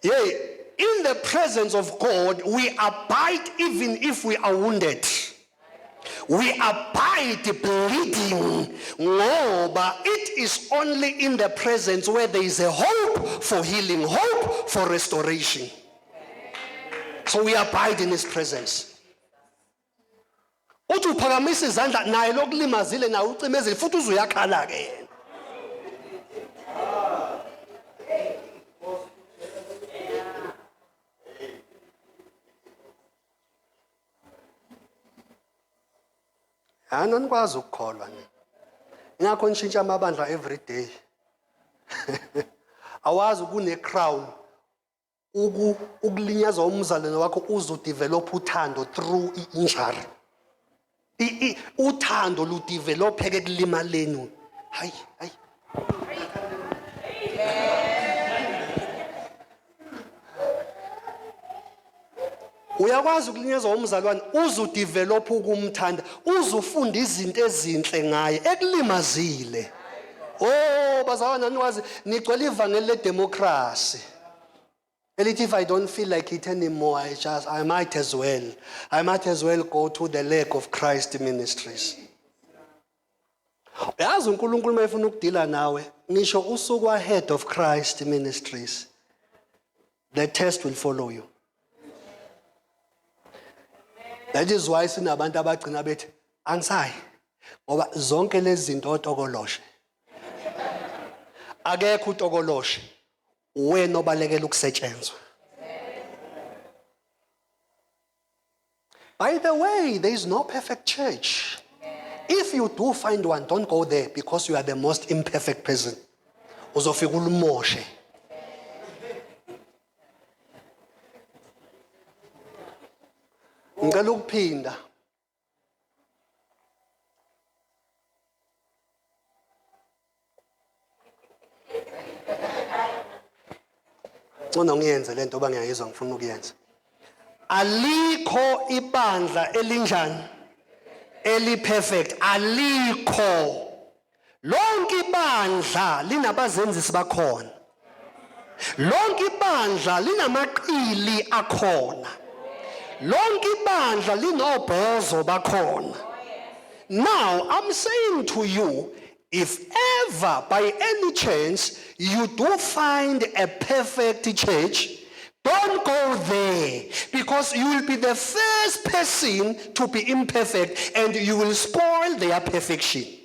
Yea, in the presence of God, we abide even if we are wounded. We abide bleeding. No, but it is only in the presence where there is a hope for healing, hope for restoration. So we abide in his presence. Uthi uphakamisa izandla naye lokulimazile naye ucimezile futhi uzuyakhala ke. Anikwazi ukukholwa ni. Ngakho nishintsha amabandla every day. Awazi kune crown ukulinyaza umzalwane wakho uzodevelop uthando through injury. Uthando lu develop ke kulimaleni. Hayi. Uyakwazi ukulinyazwa umzalwane uzodevelop ukumthanda, uzofunda izinto ezinhle ngaye ekulimazile. Oh bazalwane nikwazi nicwela ivangeli ledemocracy. Elithi if I don't feel like it anymore, I might as well go to the leg of Christ Ministries. Yazi uNkulunkulu mayefuna ukudila nawe, ngisho usuku ahead of Christ Ministries. The test will follow you. That is why sinabantu abagcina bethi angisayi ngoba zonke lezi zinto otokoloshe. Akekho utokoloshe wena obalekela ukusetshenzwa. By the way, there is no perfect church. If you do find one, don't go there because you are the most imperfect person. Uzofika ulumoshe. Ngicela ukuphinda. Ngcono ngiyenze lento bangiyayizwa ngifuna ukuyenza. Alikho ibandla elinjani eli-perfect, alikho. Lonke ibandla linabazenzisi bakhona. Lonke ibandla linamaqili akhona. Lonke ibandla linobhozo bakhona. Now I'm saying to you, if ever by any chance you do find a perfect church, don't go there because you will be the first person to be imperfect and you will spoil their perfection.